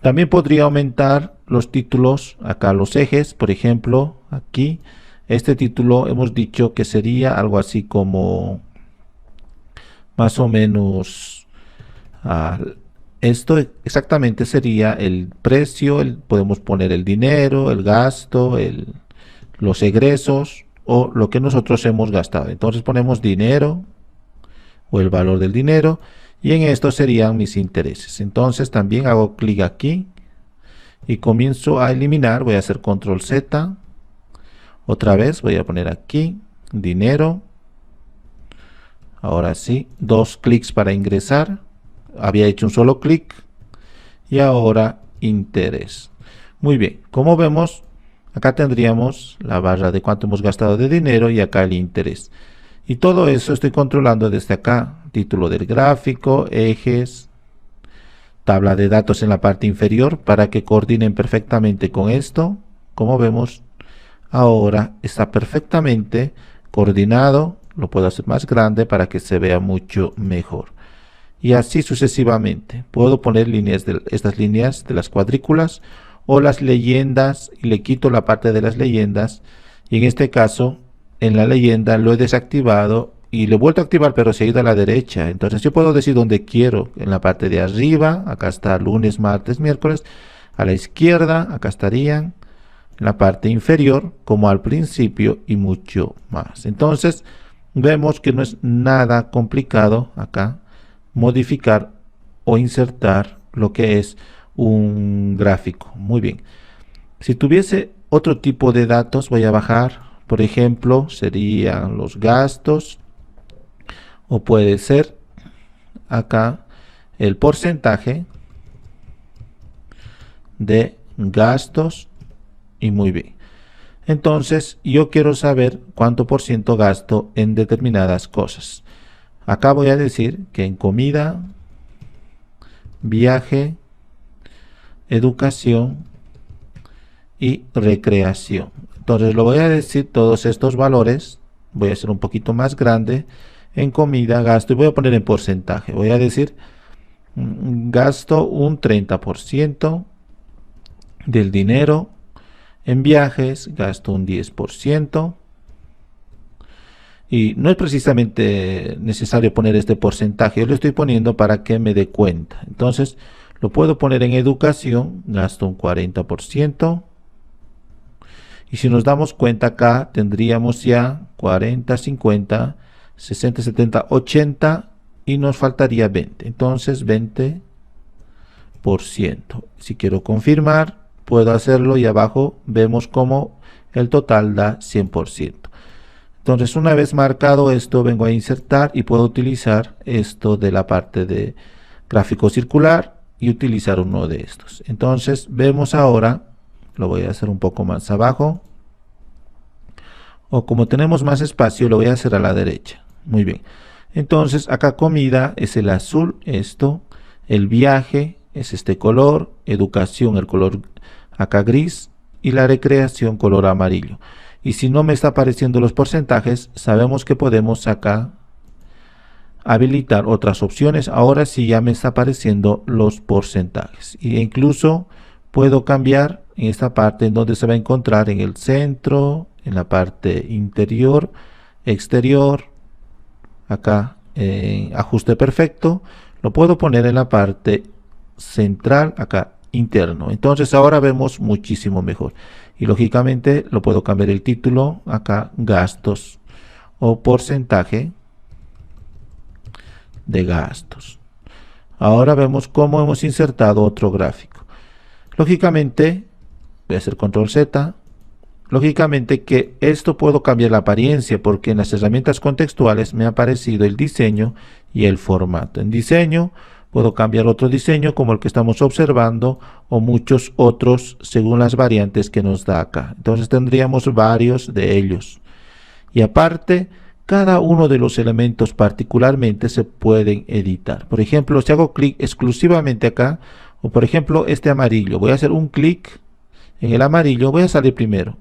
También podría aumentar los títulos, acá los ejes, por ejemplo, aquí, este título hemos dicho que sería algo así como más o menos esto exactamente sería el precio, podemos poner el dinero, el gasto, los egresos o lo que nosotros hemos gastado. Entonces ponemos dinero o el valor del dinero y en esto serían mis intereses. Entonces también hago clic aquí y comienzo a eliminar. Voy a hacer control Z. Otra vez voy a poner aquí dinero. Ahora sí, 2 clics para ingresar. Había hecho un solo clic. Y ahora interés. Muy bien, como vemos, acá tendríamos la barra de cuánto hemos gastado de dinero y acá el interés. Y todo eso estoy controlando desde acá. Título del gráfico, ejes, tabla de datos en la parte inferior para que coordinen perfectamente con esto. Como vemos, ahora está perfectamente coordinado. Lo puedo hacer más grande para que se vea mucho mejor. Y así sucesivamente. Puedo poner estas líneas de las cuadrículas o las leyendas y le quito la parte de las leyendas. Y en este caso, en la leyenda lo he desactivado y lo he vuelto a activar, pero se ha ido a la derecha. Entonces yo puedo decir dónde quiero. En la parte de arriba, acá está lunes, martes, miércoles. A la izquierda, acá estarían. En la parte inferior, como al principio y mucho más. Entonces vemos que no es nada complicado acá modificar o insertar lo que es un gráfico. Muy bien. Si tuviese otro tipo de datos, voy a bajar. Por ejemplo, serían los gastos. O puede ser acá el porcentaje de gastos. Y muy bien. Entonces, yo quiero saber cuánto por ciento gasto en determinadas cosas. Acá voy a decir que en comida, viaje, educación y recreación. Entonces lo voy a decir todos estos valores. Voy a hacer un poquito más grande. En comida gasto y voy a poner en porcentaje. Voy a decir gasto un 30% del dinero. En viajes gasto un 10%. Y no es precisamente necesario poner este porcentaje, yo lo estoy poniendo para que me dé cuenta. Entonces lo puedo poner en educación, gasto un 40%. Y si nos damos cuenta acá tendríamos ya 40, 50, 60, 70, 80 y nos faltaría 20. Entonces 20%. Si quiero confirmar, puedo hacerlo y abajo vemos como el total da 100%. Entonces una vez marcado esto vengo a insertar y puedo utilizar esto de la parte de gráfico circular y utilizar uno de estos. Entonces vemos ahora, lo voy a hacer un poco más abajo o como tenemos más espacio lo voy a hacer a la derecha. Muy bien, entonces acá comida es el azul, esto, el viaje es este color, educación el color acá gris y la recreación color amarillo. Y si no me está apareciendo los porcentajes, sabemos que podemos acá habilitar otras opciones. Ahora sí ya me está apareciendo los porcentajes. E incluso puedo cambiar en esta parte en donde se va a encontrar en el centro, en la parte interior, exterior, acá en ajuste perfecto. Lo puedo poner en la parte central, acá interno. Entonces ahora vemos muchísimo mejor. Y lógicamente lo puedo cambiar el título, acá gastos o porcentaje de gastos. Ahora vemos cómo hemos insertado otro gráfico. Lógicamente, voy a hacer control Z. Lógicamente que esto puedo cambiar la apariencia porque en las herramientas contextuales me ha aparecido el diseño y el formato. En diseño puedo cambiar otro diseño como el que estamos observando o muchos otros según las variantes que nos da acá. Entonces tendríamos varios de ellos. Y aparte, cada uno de los elementos particularmente se pueden editar. Por ejemplo, si hago clic exclusivamente acá, o por ejemplo este amarillo, voy a hacer un clic en el amarillo, voy a salir primero.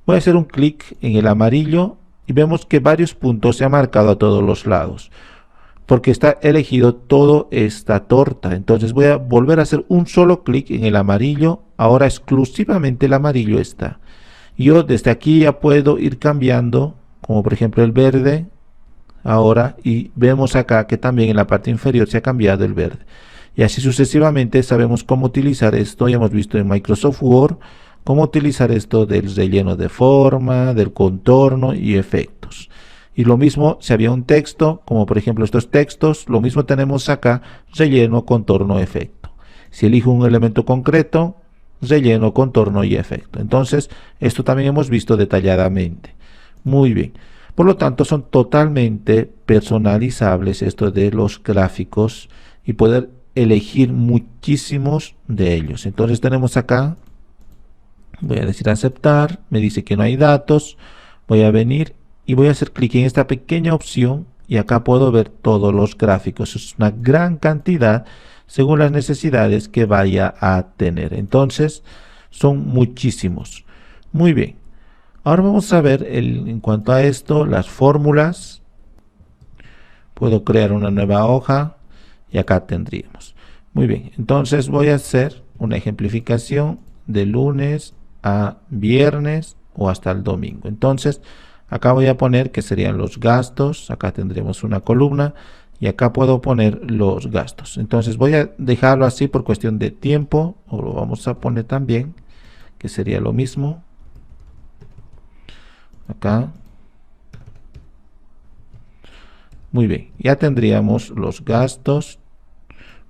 Voy a hacer un clic en el amarillo y vemos que varios puntos se han marcado a todos los lados. Porque está elegido toda esta torta. Entonces voy a volver a hacer un solo clic en el amarillo. Ahora exclusivamente el amarillo está. Yo desde aquí ya puedo ir cambiando, como por ejemplo el verde. Ahora, y vemos acá que también en la parte inferior se ha cambiado el verde. Y así sucesivamente sabemos cómo utilizar esto. Ya hemos visto en Microsoft Word. cómo utilizar esto del relleno de forma, del contorno y efectos. Y lo mismo si había un texto, como por ejemplo estos textos, lo mismo tenemos acá, relleno, contorno, efecto. Si elijo un elemento concreto, relleno, contorno y efecto. Entonces, esto también hemos visto detalladamente. Muy bien. Por lo tanto, son totalmente personalizables esto de los gráficos y poder elegir muchísimos de ellos. Entonces tenemos acá, voy a decir aceptar, me dice que no hay datos, voy a venir y voy a hacer clic en esta pequeña opción y acá puedo ver todos los gráficos. Es una gran cantidad según las necesidades que vaya a tener. Entonces son muchísimos. Muy bien. Ahora vamos a ver en cuanto a esto, las fórmulas. Puedo crear una nueva hoja y acá tendríamos. Muy bien, entonces voy a hacer una ejemplificación de lunes a viernes o hasta el domingo. Entonces, acá voy a poner que serían los gastos. Acá tendremos una columna y acá puedo poner los gastos. Entonces voy a dejarlo así por cuestión de tiempo, o lo vamos a poner también, que sería lo mismo. Acá. Muy bien, ya tendríamos los gastos.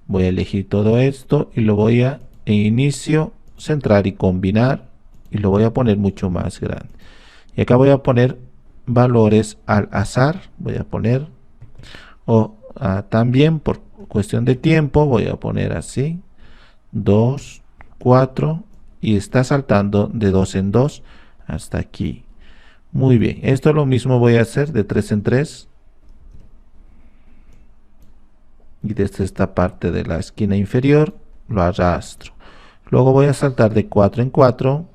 Voy a elegir todo esto y lo voy a en inicio centrar y combinar y lo voy a poner mucho más grande. Y acá voy a poner valores al azar, voy a poner, o también por cuestión de tiempo voy a poner así, 2, 4 y está saltando de 2 en 2 hasta aquí. Muy bien, esto lo mismo voy a hacer de 3 en 3. Y desde esta parte de la esquina inferior lo arrastro. Luego voy a saltar de 4 en 4,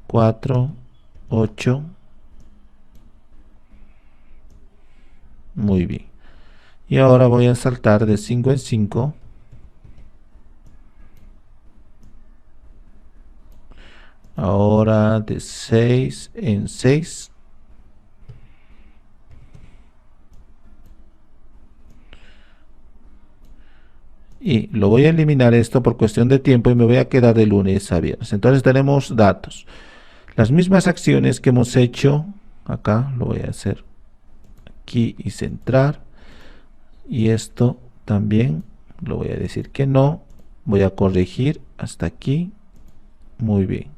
4, 8. Muy bien. Y ahora voy a saltar de 5 en 5. Ahora de 6 en 6. Y lo voy a eliminar esto por cuestión de tiempo y me voy a quedar de lunes a viernes. Entonces tenemos datos. Las mismas acciones que hemos hecho, acá lo voy a hacer aquí y centrar. Y esto también lo voy a decir que no. Voy a corregir hasta aquí. Muy bien.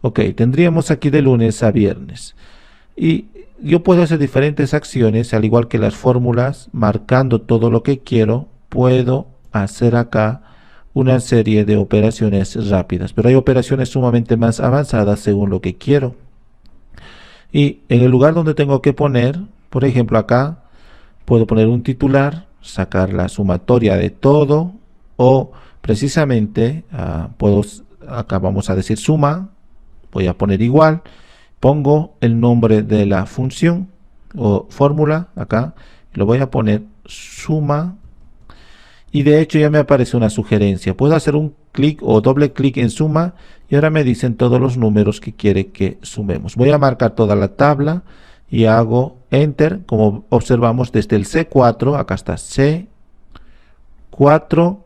Ok, tendríamos aquí de lunes a viernes. Y yo puedo hacer diferentes acciones, al igual que las fórmulas, marcando todo lo que quiero. Puedo hacer acá una serie de operaciones rápidas, pero hay operaciones sumamente más avanzadas según lo que quiero. Y en el lugar donde tengo que poner, por ejemplo acá, puedo poner un titular, sacar la sumatoria de todo, o precisamente acá vamos a decir suma, voy a poner igual, pongo el nombre de la función o fórmula acá, lo voy a poner suma y de hecho ya me aparece una sugerencia. Puedo hacer un clic o doble clic en suma y ahora me dicen todos los números que quiere que sumemos. Voy a marcar toda la tabla y hago enter. Como observamos desde el C4, acá está C4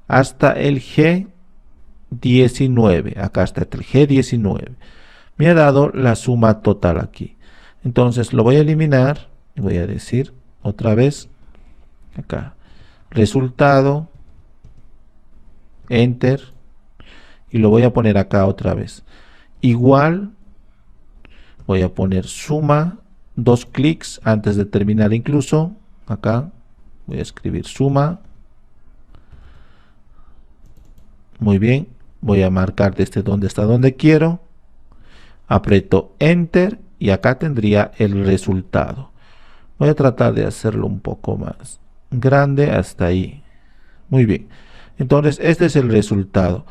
hasta el G19, acá está el G19. Me ha dado la suma total aquí. Entonces lo voy a eliminar y voy a decir otra vez acá resultado, enter, y lo voy a poner acá otra vez igual. Voy a poner suma, dos clics antes de terminar, incluso acá voy a escribir suma. Muy bien, voy a marcar desde donde está donde quiero, aprieto enter y acá tendría el resultado. Voy a tratar de hacerlo un poco más grande hasta ahí. Muy bien, entonces este es el resultado.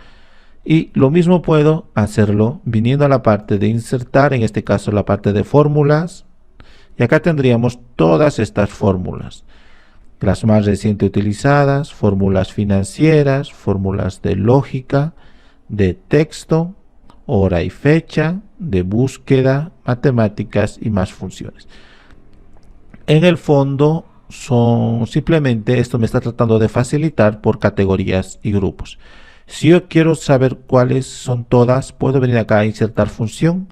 Y lo mismo puedo hacerlo viniendo a la parte de insertar, en este caso la parte de fórmulas. Y acá tendríamos todas estas fórmulas. Las más recientes utilizadas, fórmulas financieras, fórmulas de lógica, de texto, hora y fecha, de búsqueda, matemáticas y más funciones. En el fondo son simplemente, esto me está tratando de facilitar por categorías y grupos. Si yo quiero saber cuáles son todas, puedo venir acá a insertar función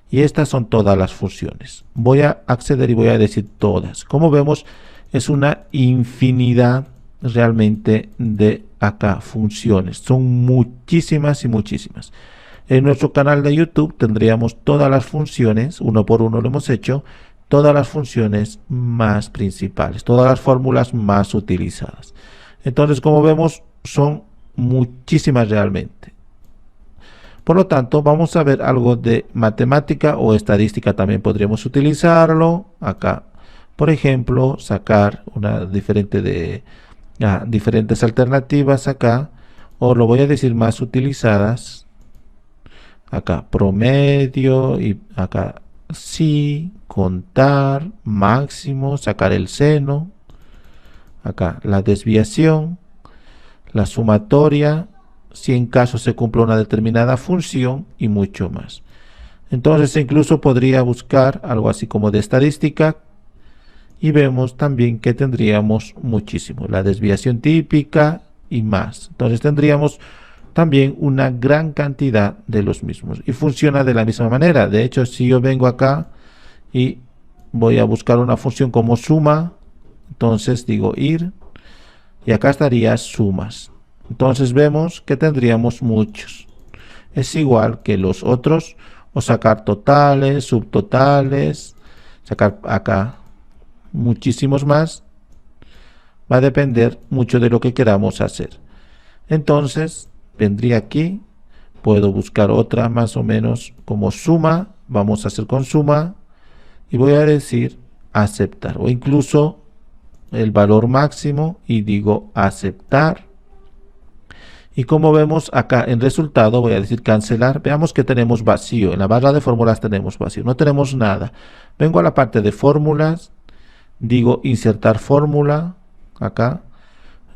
y estas son todas las funciones. Voy a acceder y voy a decir todas. Como vemos, es una infinidad realmente de acá funciones. Son muchísimas y muchísimas. En nuestro canal de YouTube tendríamos todas las funciones, uno por uno lo hemos hecho, todas las funciones más principales, todas las fórmulas más utilizadas. Entonces, como vemos, son muchísimas realmente. Por lo tanto, vamos a ver algo de matemática o estadística, también podríamos utilizarlo acá. Por ejemplo, sacar una diferentes alternativas acá, o lo voy a decir más utilizadas. Acá promedio y acá sí, contar, máximo, sacar el seno, acá la desviación, la sumatoria, si en caso se cumple una determinada función y mucho más. Entonces incluso podría buscar algo así como de estadística y vemos también que tendríamos muchísimo, la desviación típica y más. Entonces tendríamos también una gran cantidad de los mismos y funciona de la misma manera. De hecho, si yo vengo acá y voy a buscar una función como suma, entonces digo ir y acá estaría sumas. Entonces vemos que tendríamos muchos. Es igual que los otros, o sacar totales, subtotales, sacar acá muchísimos más. Va a depender mucho de lo que queramos hacer. Entonces vendría aquí, puedo buscar otra más o menos como suma, vamos a hacer con suma y voy a decir aceptar, o incluso el valor máximo y digo aceptar. Y como vemos acá en resultado, voy a decir cancelar. Veamos que tenemos vacío. En la barra de fórmulas tenemos vacío. No tenemos nada. Vengo a la parte de fórmulas. Digo insertar fórmula. Acá.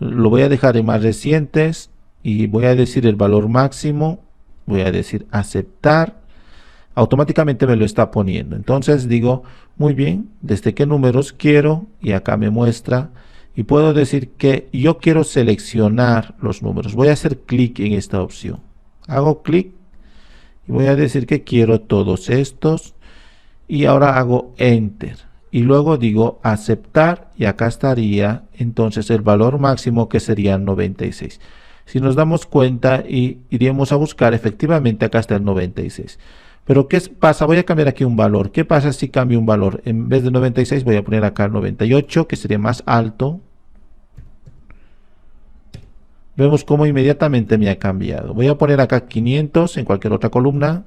Lo voy a dejar en más recientes. Y voy a decir el valor máximo. Voy a decir aceptar. Automáticamente me lo está poniendo. Entonces digo, muy bien, ¿desde qué números quiero? Y acá me muestra. Y puedo decir que yo quiero seleccionar los números. Voy a hacer clic en esta opción. Hago clic y voy a decir que quiero todos estos. Y ahora hago Enter. Y luego digo aceptar y acá estaría entonces el valor máximo que sería 96. Si nos damos cuenta y iríamos a buscar, efectivamente acá está el 96. Pero ¿qué pasa? Voy a cambiar aquí un valor. ¿Qué pasa si cambio un valor? En vez de 96 voy a poner acá 98, que sería más alto. Vemos cómo inmediatamente me ha cambiado. Voy a poner acá 500 en cualquier otra columna.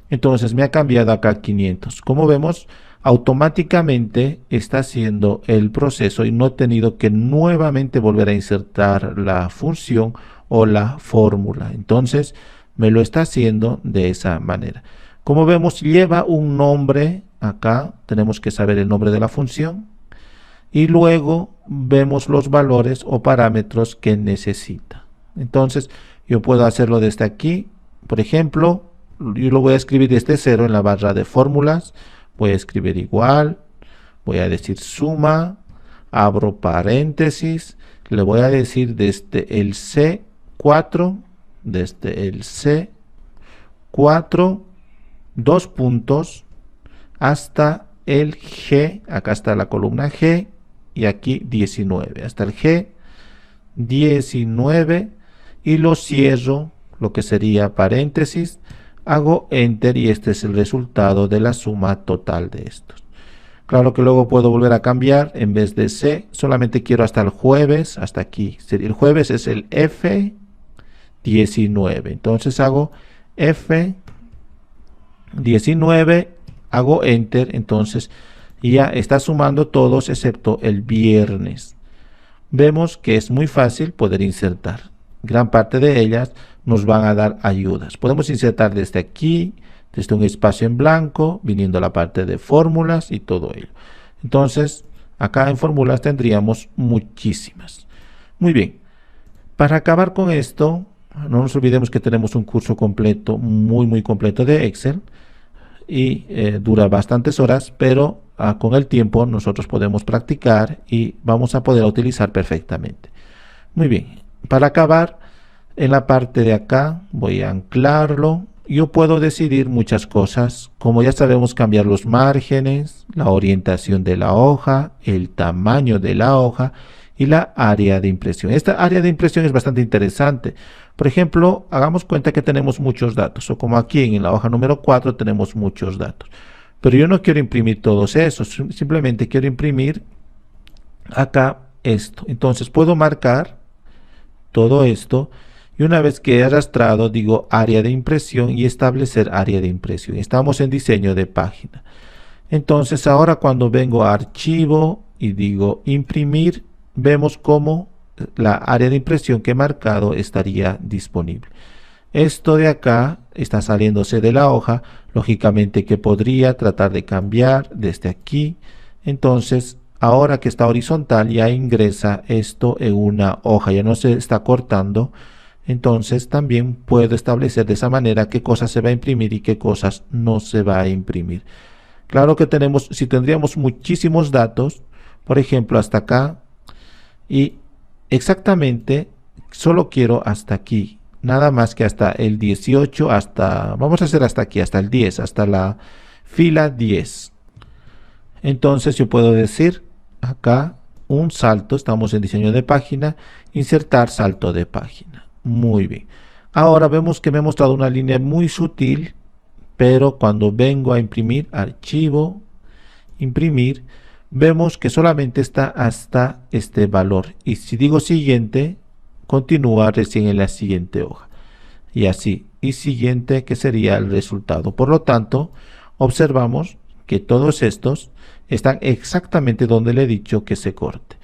Entonces me ha cambiado acá 500. Como vemos, automáticamente está haciendo el proceso y no he tenido que nuevamente volver a insertar la función o la fórmula. Entonces me lo está haciendo de esa manera. Como vemos, lleva un nombre. Acá tenemos que saber el nombre de la función. Y luego vemos los valores o parámetros que necesita. Entonces yo puedo hacerlo desde aquí. Por ejemplo, yo lo voy a escribir desde cero en la barra de fórmulas. Voy a escribir igual. Voy a decir suma. Abro paréntesis. Le voy a decir desde el C4. Desde el C4. Dos puntos. Hasta el G. Acá está la columna G. Y aquí 19, hasta el G 19 y lo cierro, lo que sería paréntesis, hago Enter y este es el resultado de la suma total de estos. Claro que luego puedo volver a cambiar, en vez de C, solamente quiero hasta el jueves, hasta aquí. El jueves es el F19, entonces hago F19, hago Enter, entonces y ya está sumando todos excepto el viernes. Vemos que es muy fácil poder insertar. Gran parte de ellas nos van a dar ayudas. Podemos insertar desde aquí, desde un espacio en blanco, viniendo a la parte de fórmulas y todo ello. Entonces, acá en fórmulas tendríamos muchísimas. Muy bien. Para acabar con esto, no nos olvidemos que tenemos un curso completo, muy completo de Excel. Y dura bastantes horas, pero con el tiempo nosotros podemos practicar y vamos a poder utilizar perfectamente. Muy bien, para acabar, en la parte de acá voy a anclarlo. Yo puedo decidir muchas cosas, como ya sabemos, cambiar los márgenes, la orientación de la hoja, el tamaño de la hoja y la área de impresión. Esta área de impresión es bastante interesante. Por ejemplo, hagamos cuenta que tenemos muchos datos, o como aquí en la hoja número 4 tenemos muchos datos. Pero yo no quiero imprimir todos esos, simplemente quiero imprimir acá esto. Entonces puedo marcar todo esto y una vez que he arrastrado digo área de impresión y establecer área de impresión. Estamos en diseño de página. Entonces ahora cuando vengo a archivo y digo imprimir, vemos cómo la área de impresión que he marcado estaría disponible. Esto de acá está saliéndose de la hoja, lógicamente que podría tratar de cambiar desde aquí. Entonces ahora que está horizontal ya ingresa esto en una hoja, ya no se está cortando. Entonces también puedo establecer de esa manera qué cosas se va a imprimir y qué cosas no se va a imprimir. Claro que tenemos, si tendríamos muchísimos datos, por ejemplo hasta acá, y exactamente solo quiero hasta aquí, nada más que hasta el 18, hasta, vamos a hacer hasta aquí, hasta el 10, hasta la fila 10. Entonces yo puedo decir acá un salto, estamos en diseño de página, insertar salto de página. Muy bien. Ahora vemos que me ha mostrado una línea muy sutil, pero cuando vengo a imprimir, archivo, imprimir, vemos que solamente está hasta este valor. Y si digo siguiente, continúa recién en la siguiente hoja. Y así, y siguiente, que sería el resultado. Por lo tanto, observamos que todos estos están exactamente donde le he dicho que se corte.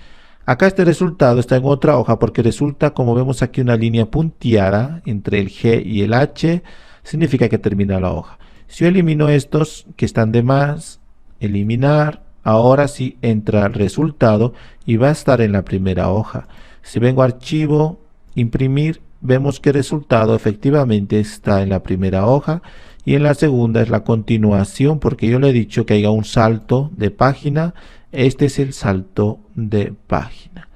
Acá este resultado está en otra hoja porque resulta, como vemos aquí, una línea punteada entre el G y el H, significa que termina la hoja. Si yo elimino estos que están de más, eliminar, ahora sí entra el resultado y va a estar en la primera hoja. Si vengo a archivo, imprimir, vemos que el resultado efectivamente está en la primera hoja y en la segunda es la continuación porque yo le he dicho que haya un salto de página. Este es el salto de página.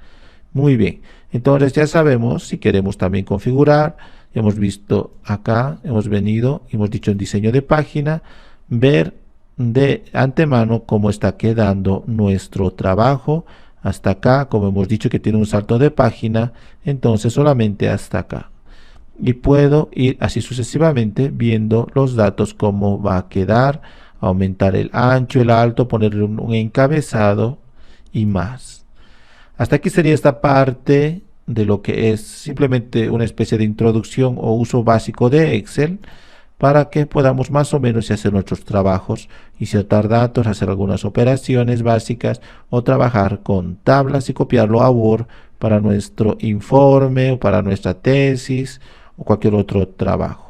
Muy bien, entonces ya sabemos si queremos también configurar. Hemos visto acá, hemos venido, hemos dicho en diseño de página, ver de antemano cómo está quedando nuestro trabajo. Hasta acá, como hemos dicho que tiene un salto de página, entonces solamente hasta acá. Y puedo ir así sucesivamente viendo los datos, cómo va a quedar, aumentar el ancho, el alto, ponerle un encabezado y más. Hasta aquí sería esta parte de lo que es simplemente una especie de introducción o uso básico de Excel para que podamos más o menos hacer nuestros trabajos, insertar datos, hacer algunas operaciones básicas o trabajar con tablas y copiarlo a Word para nuestro informe o para nuestra tesis o cualquier otro trabajo.